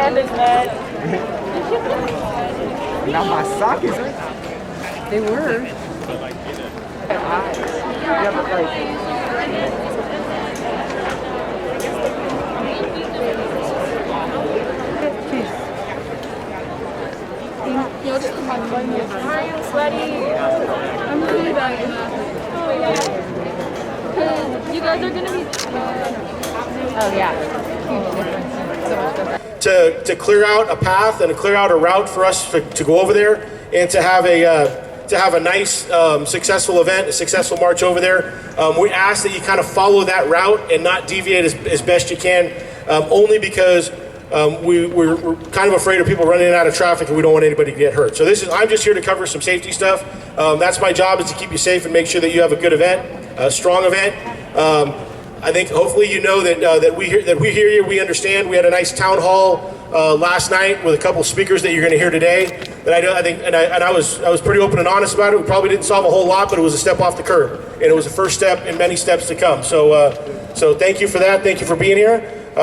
hand is mad. Now my sock is. They were. Yeah, but You'll just come on. Hi, I'm sweaty. I'm really bad. Oh, yeah. You guys are going to be... Oh, yeah. Huge difference. So much difference. To clear out a path and to clear out a route for us to go over there and to have a nice, successful event, a successful march over there. We ask that you kind of follow that route and not deviate as best you can, only because we're kind of afraid of people running out of traffic and we don't want anybody to get hurt. So I'm just here to cover some safety stuff. That's my job, is to keep you safe and make sure that you have a good event, a strong event. I think hopefully you know that we hear you, we understand. We had a nice town hall last night with a couple speakers that you're going to hear today. That I was pretty open and honest about it. We probably didn't solve a whole lot, but it was a step off the curb, and it was a first step in many steps to come. So thank you for that. Thank you for being here.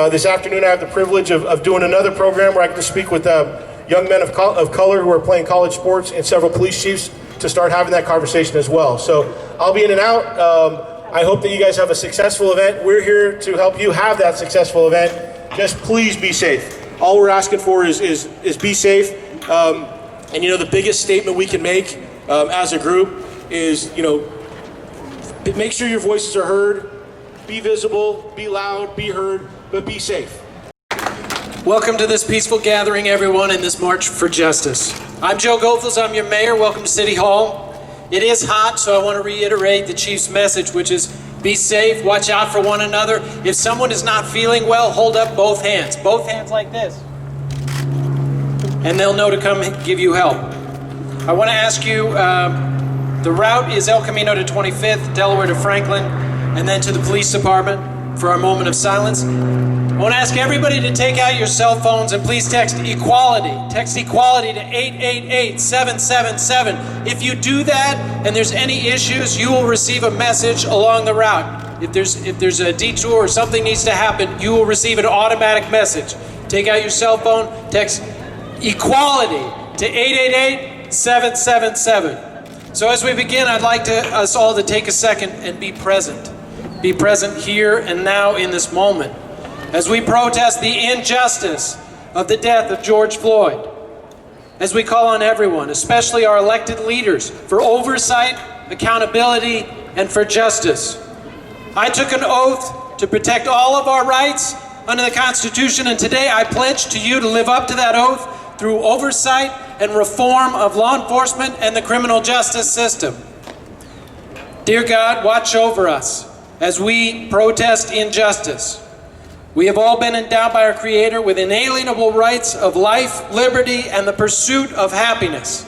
This afternoon, I have the privilege of doing another program where I get to speak with young men of color who are playing college sports and several police chiefs to start having that conversation as well. So I'll be in and out. I hope that you guys have a successful event. We're here to help you have that successful event. Just please be safe. All we're asking for is be safe. And the biggest statement we can make as a group is, make sure your voices are heard, be visible, be loud, be heard, but be safe. Welcome to this peaceful gathering, everyone, in this March for Justice. I'm Joe Goethals, I'm your mayor. Welcome to City Hall. It is hot, so I want to reiterate the chief's message, which is be safe, watch out for one another. If someone is not feeling well, hold up both hands like this. And they'll know to come give you help. I want to ask you, the route is El Camino to 25th, Delaware to Franklin, and then to the police department for our moment of silence. I want to ask everybody to take out your cell phones and please text equality. Text equality to 888-777. If you do that and there's any issues, you will receive a message along the route. If there's a detour or something needs to happen, you will receive an automatic message. Take out your cell phone, text equality to 888-777. So as we begin, I'd like us all to take a second and be present. Be present here and now in this moment as we protest the injustice of the death of George Floyd. As we call on everyone, especially our elected leaders, for oversight, accountability, and for justice. I took an oath to protect all of our rights under the Constitution, and today I pledge to you to live up to that oath through oversight and reform of law enforcement and the criminal justice system. Dear God, watch over us as we protest injustice. We have all been endowed by our Creator with inalienable rights of life, liberty, and the pursuit of happiness.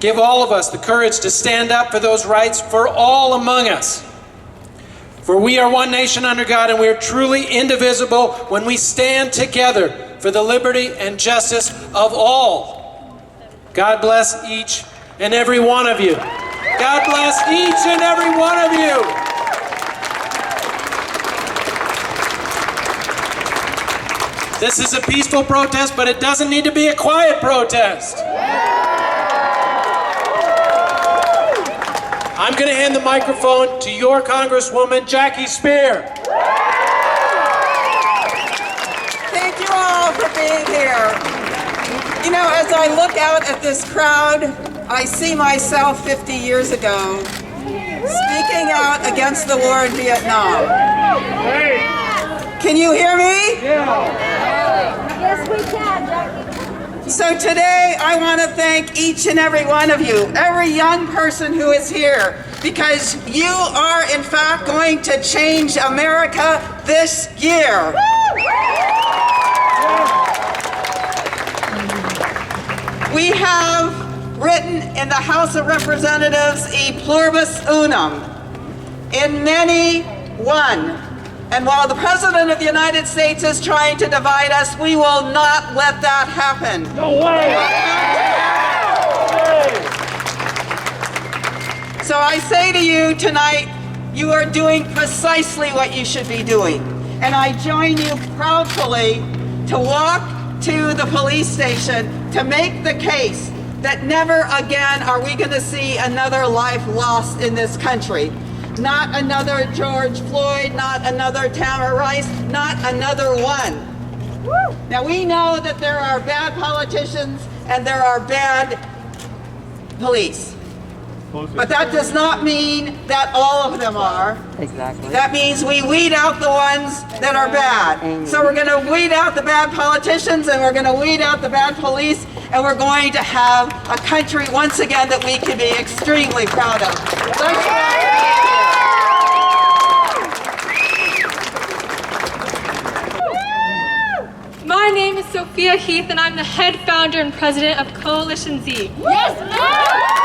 Give all of us the courage to stand up for those rights for all among us. For we are one nation under God, and we are truly indivisible when we stand together for the liberty and justice of all. God bless each and every one of you. God bless each and every one of you. This is a peaceful protest, but it doesn't need to be a quiet protest. I'm going to hand the microphone to your Congresswoman, Jackie Speer. Thank you all for being here. As I look out at this crowd, I see myself 50 years ago speaking out against the war in Vietnam. Can you hear me? Yes, we can, Jackie. So today I want to thank each and every one of you, every young person who is here, because you are in fact going to change America this year. We have written in the House of Representatives e pluribus unum, in many one. And while the President of the United States is trying to divide us, we will not let that happen. No way! So I say to you tonight, you are doing precisely what you should be doing. And I join you proudly to walk to the police station to make the case that never again are we going to see another life lost in this country. Not another George Floyd, not another Tamir Rice, not another one. Now we know that there are bad politicians and there are bad police. But that does not mean that all of them are. Exactly. That means we weed out the ones that are bad. So we're going to weed out the bad politicians and we're going to weed out the bad police, and we're going to have a country once again that we can be extremely proud of. Thanks for My name is Sophia Heath, and I'm the head founder and president of Coalition Z. Yes, ma'am!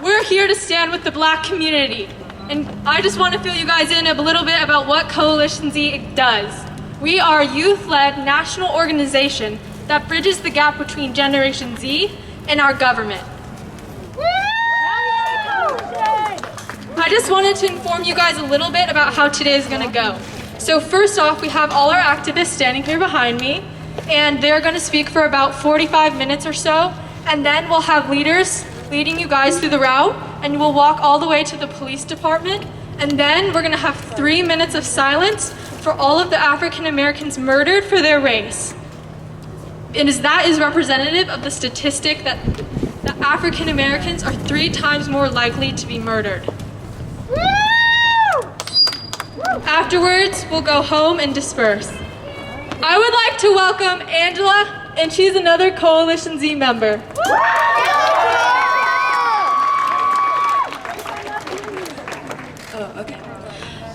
We're here to stand with the Black community, and I just want to fill you guys in a little bit about what Coalition Z does. We are a youth-led national organization that bridges the gap between Generation Z and our government. I just wanted to inform you guys a little bit about how today is going to go. So first off, we have all our activists standing here behind me, and they're going to speak for about 45 minutes or so, and then we'll have leaders leading you guys through the route, and we'll walk all the way to the police department, and then we're going to have 3 minutes of silence for all of the African Americans murdered for their race. And that is representative of the statistic that African Americans are 3 times more likely to be murdered. Afterwards, we'll go home and disperse. I would like to welcome Angela, and she's another Coalition Z member.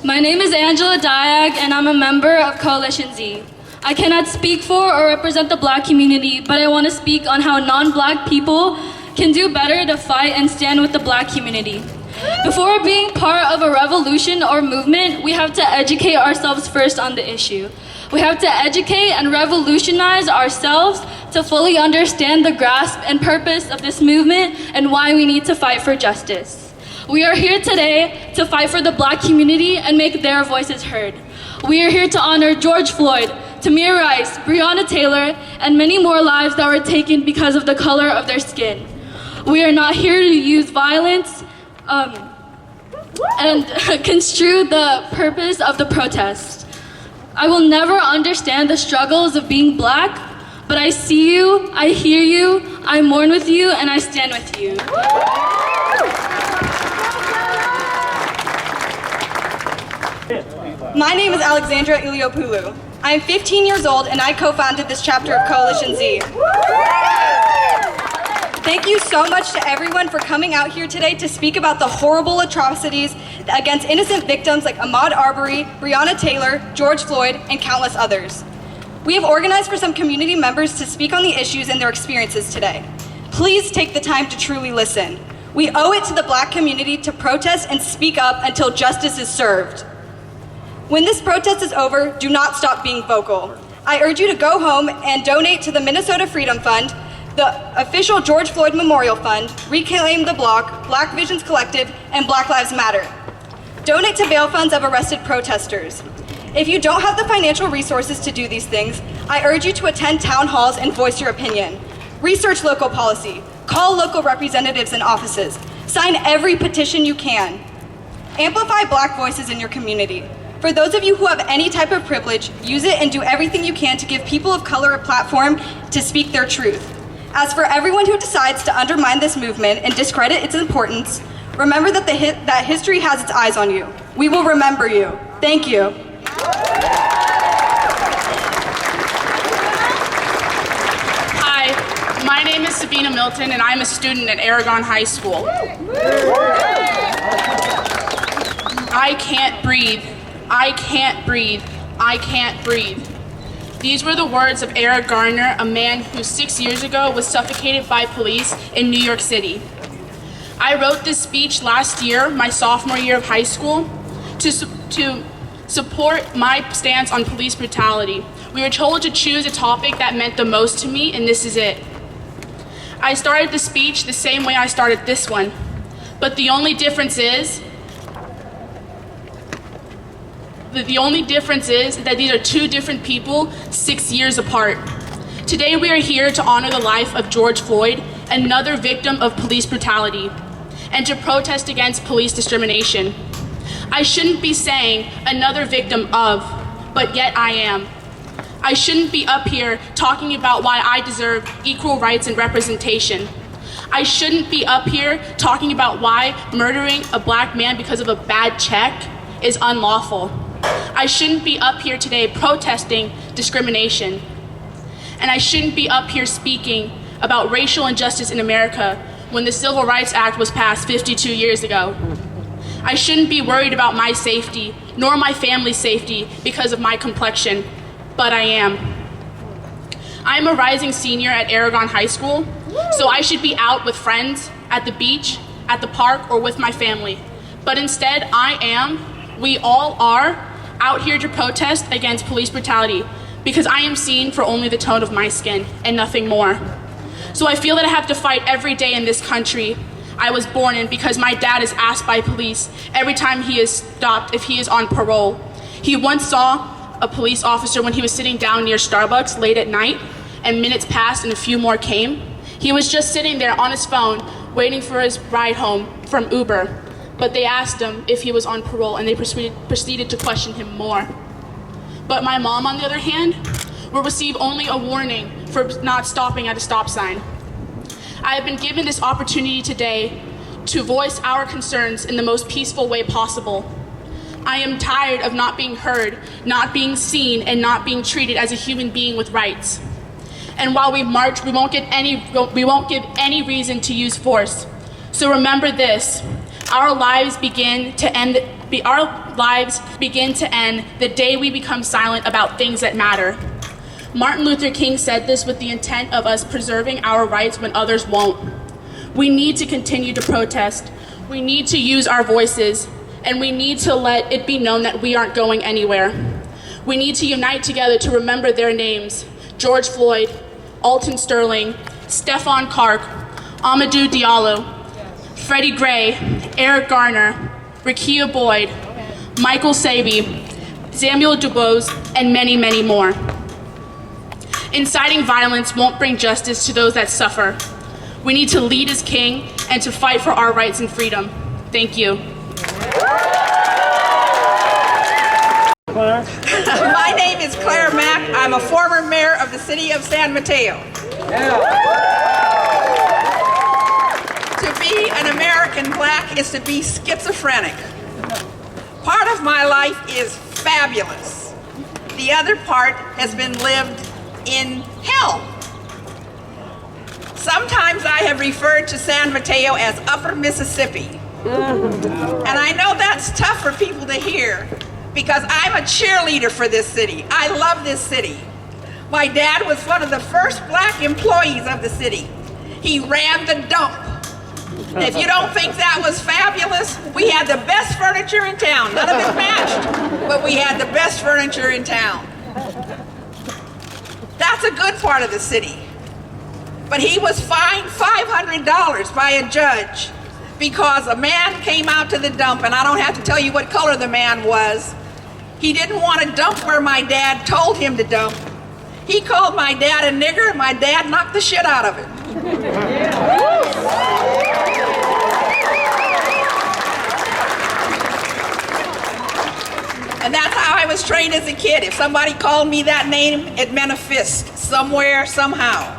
My name is Angela Diag, and I'm a member of Coalition Z. I cannot speak for or represent the Black community, but I want to speak on how non-Black people can do better to fight and stand with the Black community. Before being part of a revolution or movement, we have to educate ourselves first on the issue. We have to educate and revolutionize ourselves to fully understand the grasp and purpose of this movement and why we need to fight for justice. We are here today to fight for the Black community and make their voices heard. We are here to honor George Floyd, Tamir Rice, Breonna Taylor, and many more lives that were taken because of the color of their skin. We are not here to use violence and construe the purpose of the protest. I will never understand the struggles of being Black, but I see you, I hear you, I mourn with you, and I stand with you. My name is Alexandra Iliopoulou. I am 15 years old and I co-founded this chapter of Coalition Z. Thank you so much to everyone for coming out here today to speak about the horrible atrocities against innocent victims like Ahmaud Arbery, Breonna Taylor, George Floyd, and countless others. We have organized for some community members to speak on the issues and their experiences today. Please take the time to truly listen. We owe it to the Black community to protest and speak up until justice is served. When this protest is over, do not stop being vocal. I urge you to go home and donate to the Minnesota Freedom Fund, the official George Floyd Memorial Fund, Reclaim the Block, Black Visions Collective, and Black Lives Matter. Donate to bail funds of arrested protesters. If you don't have the financial resources to do these things, I urge you to attend town halls and voice your opinion. Research local policy, call local representatives and offices, sign every petition you can. Amplify Black voices in your community. For those of you who have any type of privilege, use it and do everything you can to give people of color a platform to speak their truth. As for everyone who decides to undermine this movement and discredit its importance, remember that that history has its eyes on you. We will remember you. Thank you. Hi, my name is Sabina Milton and I'm a student at Aragon High School. I can't breathe. I can't breathe. I can't breathe. These were the words of Eric Garner, a man who 6 years ago was suffocated by police in New York City. I wrote this speech last year, my sophomore year of high school, to support my stance on police brutality. We were told to choose a topic that meant the most to me, and this is it. I started the speech the same way I started this one, but the only difference is The only difference is that these are two different people 6 years apart. Today we are here to honor the life of George Floyd, another victim of police brutality, and to protest against police discrimination. I shouldn't be saying another victim of, but yet I am. I shouldn't be up here talking about why I deserve equal rights and representation. I shouldn't be up here talking about why murdering a black man because of a bad check is unlawful. I shouldn't be up here today protesting discrimination. And I shouldn't be up here speaking about racial injustice in America when the Civil Rights Act was passed 52 years ago. I shouldn't be worried about my safety, nor my family's safety because of my complexion, but I am. I am a rising senior at Aragon High School, so I should be out with friends, at the beach, at the park, or with my family. But instead, we all are, out here to protest against police brutality because I am seen for only the tone of my skin and nothing more. So I feel that I have to fight every day in this country I was born in because my dad is asked by police every time he is stopped if he is on parole. He once saw a police officer when he was sitting down near Starbucks late at night, and minutes passed and a few more came. He was just sitting there on his phone waiting for his ride home from Uber, but they asked him if he was on parole and they proceeded to question him more. But my mom, on the other hand, will receive only a warning for not stopping at a stop sign. I have been given this opportunity today to voice our concerns in the most peaceful way possible. I am tired of not being heard, not being seen, and not being treated as a human being with rights. And while we march, we won't give any reason to use force. So remember this: our lives begin to end the day we become silent about things that matter. Martin Luther King said this with the intent of us preserving our rights when others won't. We need to continue to protest. We need to use our voices, and we need to let it be known that we aren't going anywhere. We need to unite together to remember their names: George Floyd, Alton Sterling, Stephon Clark, Amadou Diallo, Freddie Gray, Eric Garner, Rekia Boyd, Michael Saby, Samuel Dubose, and many, many more. Inciting violence won't bring justice to those that suffer. We need to lead as king and to fight for our rights and freedom. Thank you. My name is Claire Mack. I'm a former mayor of the city of San Mateo. To be an American black is to be schizophrenic. Part of my life is fabulous. The other part has been lived in hell. Sometimes I have referred to San Mateo as Upper Mississippi. And I know that's tough for people to hear because I'm a cheerleader for this city. I love this city. My dad was one of the first black employees of the city. He ran the dump. If you don't think that was fabulous, we had the best furniture in town. None of it matched, but we had the best furniture in town. That's a good part of the city. But he was fined $500 by a judge because a man came out to the dump, and I don't have to tell you what color the man was. He didn't want to dump where my dad told him to dump. He called my dad a nigger, and my dad knocked the shit out of it. And that's how I was trained as a kid. If somebody called me that name, it meant a fist, somewhere, somehow.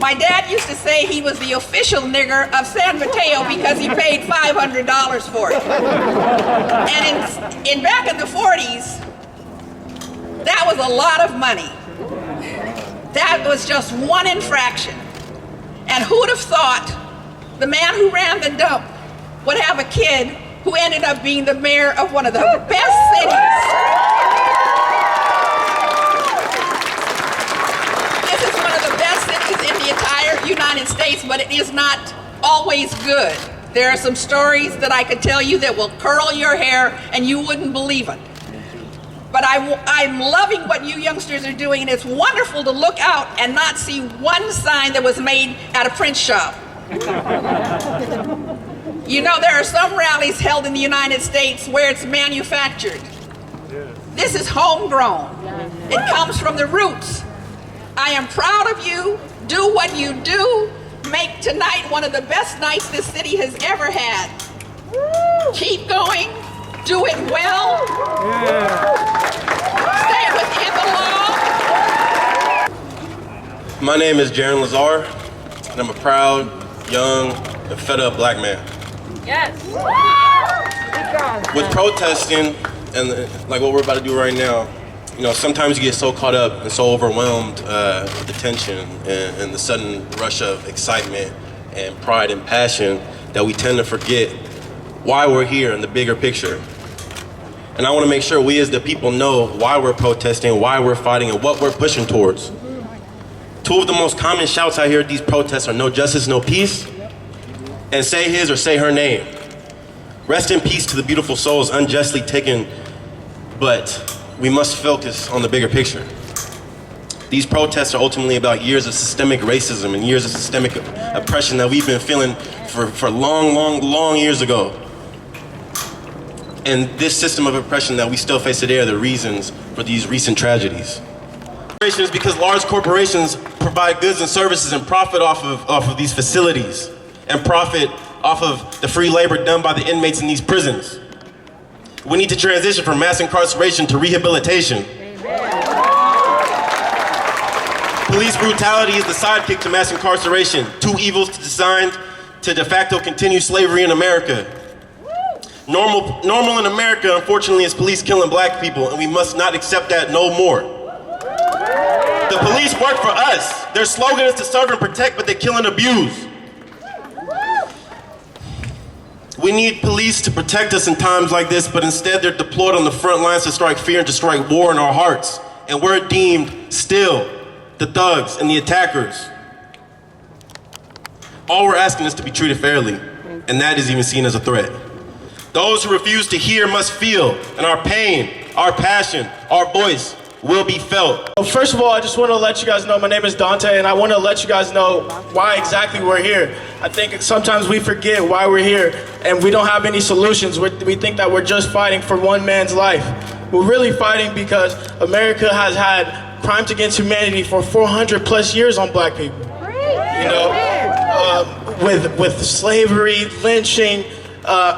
My dad used to say he was the official nigger of San Mateo because he paid $500 for it. And in back in the 40s, that was a lot of money. That was just one infraction. And who'd have thought the man who ran the dump would have a kid who ended up being the mayor of one of the best cities. This is one of the best cities in the entire United States, but it is not always good. There are some stories that I could tell you that will curl your hair and you wouldn't believe it. But I'm loving what you youngsters are doing, and it's wonderful to look out and not see one sign that was made at a print shop. You know, there are some rallies held in the United States where it's manufactured. This is homegrown. It comes from the roots. I am proud of you. Do what you do. Make tonight one of the best nights this city has ever had. Keep going. Do it well. Stay within the law. My name is Jaron Lazar, and I'm a proud, young, and fed up black man. Yes. With protesting, and like what we're about to do right now, you know, sometimes you get so caught up and so overwhelmed with the tension and the sudden rush of excitement and pride and passion that we tend to forget why we're here in the bigger picture. And I want to make sure we as the people know why we're protesting, why we're fighting, and what we're pushing towards. Two of the most common shouts I hear at these protests are no justice, no peace, and say his or say her name. Rest in peace to the beautiful souls unjustly taken, but we must focus on the bigger picture. These protests are ultimately about years of systemic racism and years of systemic oppression that we've been feeling for long years ago. And this system of oppression that we still face today are the reasons for these recent tragedies. Is because large corporations provide goods and services and profit off of these facilities and profit off of the free labor done by the inmates in these prisons. We need to transition from mass incarceration to rehabilitation. Police brutality is the sidekick to mass incarceration, two evils designed to de facto continue slavery in America. Normal in America, unfortunately, is police killing black people, and we must not accept that no more. The police work for us. Their slogan is to serve and protect, but they kill and abuse. We need police to protect us in times like this, but instead they're deployed on the front lines to strike fear and to strike war in our hearts. And we're deemed still the thugs and the attackers. All we're asking is to be treated fairly, and that is even seen as a threat. Those who refuse to hear must feel, and our pain, our passion, our voice will be felt. Well, first of all, I just want to let you guys know my name is Dante, and I want to let you guys know why exactly we're here. I think sometimes we forget why we're here, and we don't have any solutions. We think that we're just fighting for one man's life. We're really fighting because America has had crimes against humanity for 400 plus years on black people. You know, with slavery, lynching,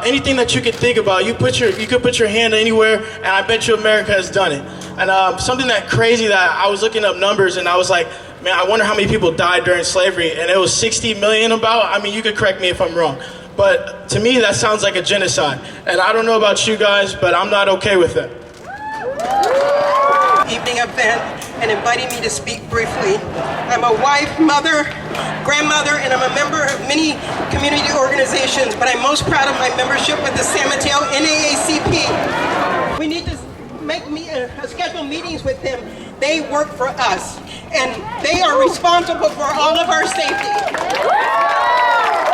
anything that you could think about, you could put your hand anywhere, and I bet you America has done it. And something that crazy that I was looking up numbers, and I was like, man, I wonder how many people died during slavery, and it was 60 million about. I mean, you could correct me if I'm wrong, but to me that sounds like a genocide. And I don't know about you guys, but I'm not okay with it. Evening event and inviting me to speak briefly. I'm a wife, mother, grandmother, and I'm a member of many community organizations, but I'm most proud of my membership with the San Mateo NAACP. We need to schedule meetings with them. They work for us, and they are responsible for all of our safety.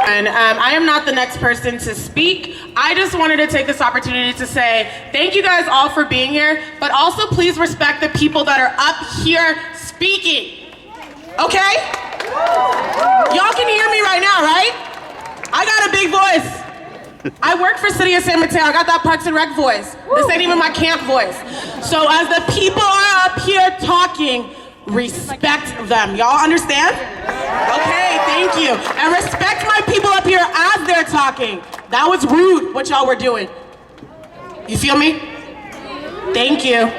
And I am not the next person to speak. I just wanted to take this opportunity to say thank you guys all for being here, but also please respect the people that are up here speaking. Okay? Y'all can hear me right now, right? I got a big voice. I work for City of San Mateo. I got that Parks and Rec voice. This ain't even my camp voice. So as the people are up here talking, respect them. Y'all understand? Okay, thank you. And respect my people up here as they're talking. That was rude, what y'all were doing. You feel me? Thank you.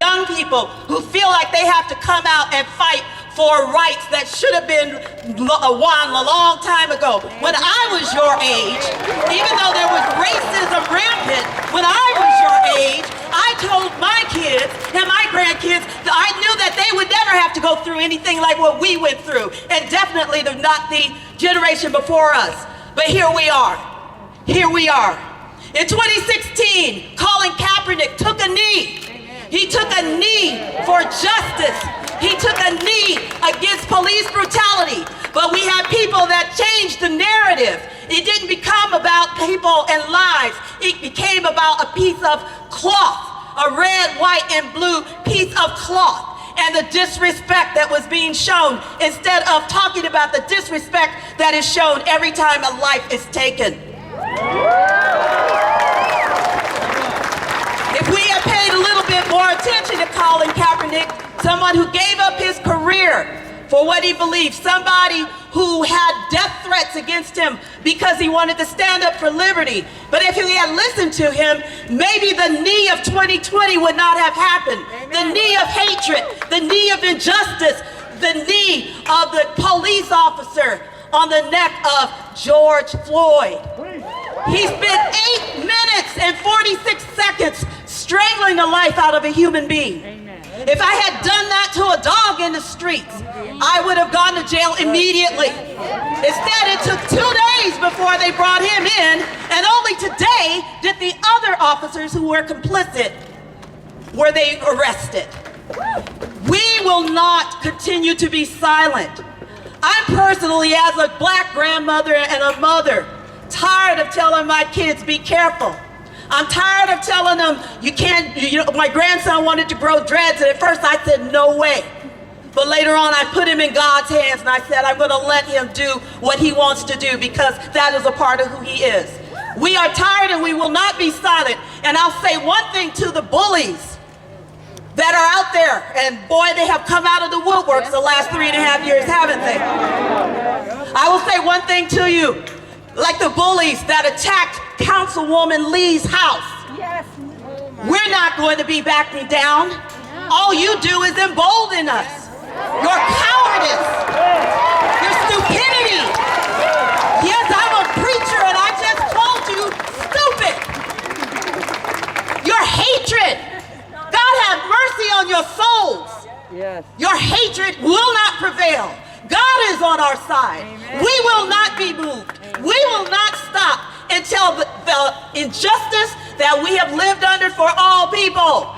Young people who feel like they have to come out and fight for rights that should have been won a long time ago. When I was your age, even though there was racism rampant, when I was your age, I told my kids and my grandkids that I knew that they would never have to go through anything like what we went through, and definitely not the generation before us. But here we are. Here we are. In 2016, Colin Kaepernick took a knee. He took a knee for justice. He took a knee against police brutality. But we have people that changed the narrative. It didn't become about people and lives. It became about a piece of cloth, a red, white, and blue piece of cloth, and the disrespect that was being shown instead of talking about the disrespect that is shown every time a life is taken. someone who gave up his career for what he believed, somebody who had death threats against him because he wanted to stand up for liberty. But if he had listened to him, maybe the knee of 2020 would not have happened. The knee of hatred, the knee of injustice, the knee of the police officer on the neck of George Floyd. He spent 8 minutes and 46 seconds strangling the life out of a human being. If I had done that to a dog in the streets, I would have gone to jail immediately. Instead, it took 2 days before they brought him in, and only today did the other officers who were complicit, were they arrested. We will not continue to be silent. I'm personally, as a black grandmother and a mother, tired of telling my kids, be careful. I'm tired of telling them, you can't, my grandson wanted to grow dreads, and at first I said, no way. But later on, I put him in God's hands, and I said, I'm gonna let him do what he wants to do, because that is a part of who he is. We are tired, and we will not be silent. And I'll say one thing to the bullies that are out there, and boy, they have come out of the woodworks the last 3.5 years, haven't they? I will say one thing to you, like the bullies that attacked Councilwoman Lee's house. Yes. We're not going to be backing down. All you do is embolden us. Your cowardice, your stupidity. Yes, I'm a preacher and I just called you stupid. Your hatred. God have mercy on your souls. Yes. Your hatred will not prevail. God is on our side. Amen. We will not be moved. Amen. We will not stop until the injustice that we have lived under for all people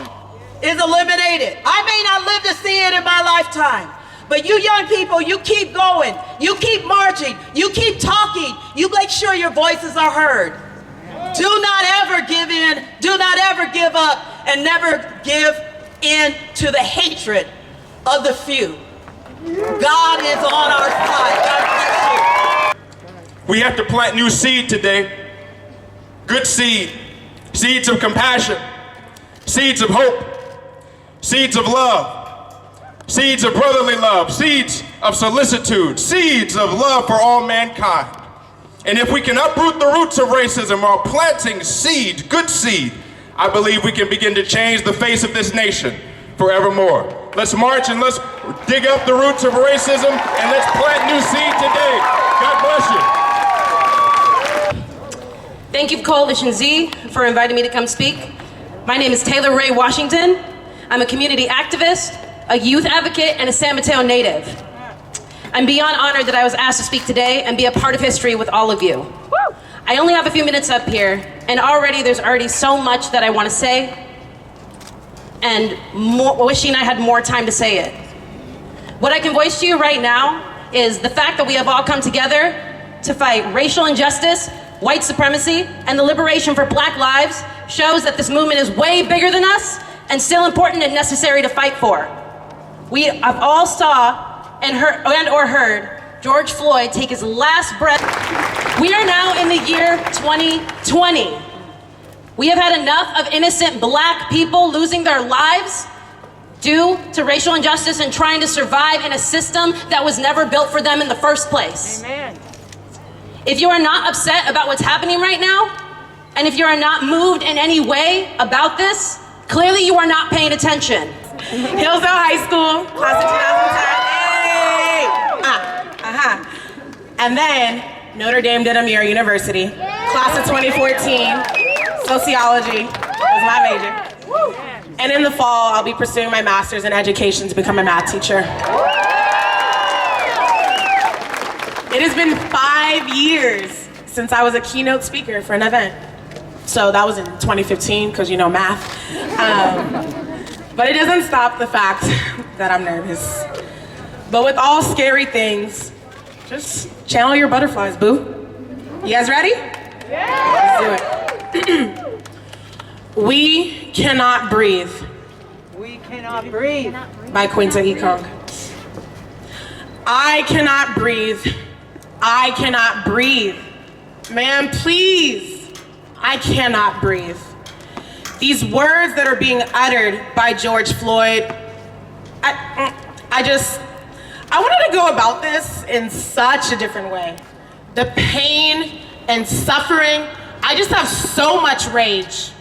is eliminated. I may not live to see it in my lifetime, but you young people, you keep going. You keep marching. You keep talking. You make sure your voices are heard. Do not ever give in. Do not ever give up, and never give in to the hatred of the few. God is on our side. God bless you. We have to plant new seed today. Good seed. Seeds of compassion. Seeds of hope. Seeds of love. Seeds of brotherly love. Seeds of solicitude. Seeds of love for all mankind. And if we can uproot the roots of racism while planting seed, good seed, I believe we can begin to change the face of this nation forevermore. Let's march and let's dig up the roots of racism and let's plant new seed today. God bless you. Thank you, Coalition Z, for inviting me to come speak. My name is Taylor Ray Washington. I'm a community activist, a youth advocate, and a San Mateo native. I'm beyond honored that I was asked to speak today and be a part of history with all of you. I only have a few minutes up here, and there's already so much that I want to say, and wishing I had more time to say it. What I can voice to you right now is the fact that we have all come together to fight racial injustice, white supremacy, and the liberation for black lives shows that this movement is way bigger than us and still important and necessary to fight for. We have all saw and heard George Floyd take his last breath. We are now in the year 2020. We have had enough of innocent black people losing their lives due to racial injustice and trying to survive in a system that was never built for them in the first place. Amen. If you are not upset about what's happening right now, and if you are not moved in any way about this, clearly you are not paying attention. Hillsdale High School, class of 2010. And then Notre Dame de Namur University, class of 2014, sociology was my major. And in the fall, I'll be pursuing my master's in education to become a math teacher. It has been 5 years since I was a keynote speaker for an event. So that was in 2015, because you know math. But it doesn't stop the fact that I'm nervous. But with all scary things, just channel your butterflies, boo. You guys ready? Yeah. Let's do it. We Cannot Breathe. We cannot breathe. By Quinta E. Kong. I cannot breathe. I cannot breathe. Man, please. I cannot breathe. These words that are being uttered by George Floyd, I wanted to go about this in such a different way. The pain and suffering, I just have so much rage.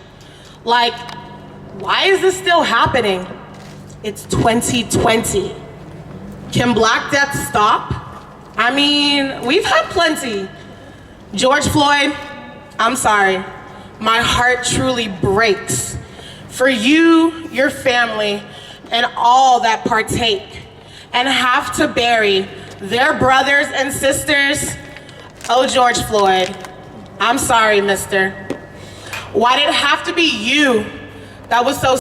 Like, why is this still happening? It's 2020. Can Black death stop? I mean, we've had plenty. George Floyd, I'm sorry. My heart truly breaks for you, your family, and all that partake and have to bury their brothers and sisters. Oh, George Floyd, I'm sorry, mister. Why did it have to be you that was so...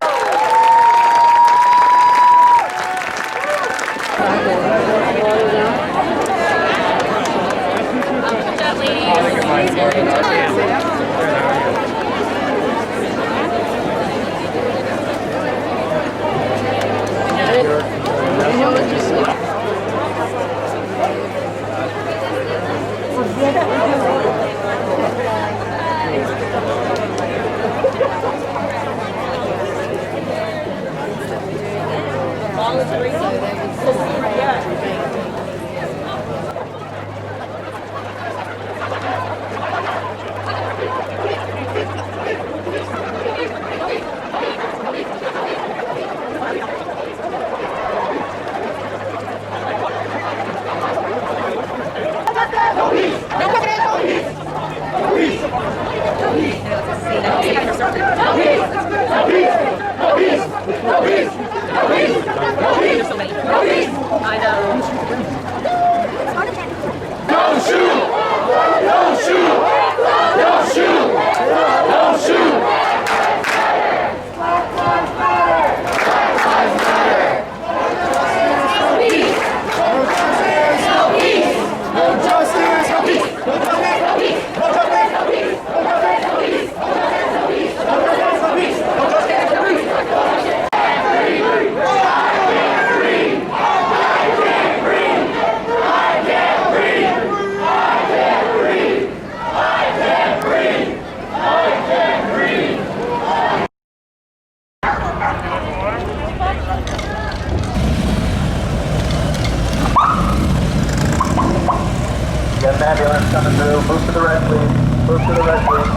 Get an ambulance coming through. Move to the right, please. Move to the right, please.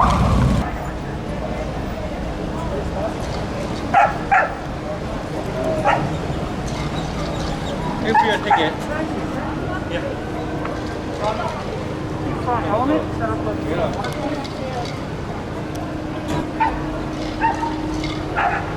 Here's your ticket. Yeah.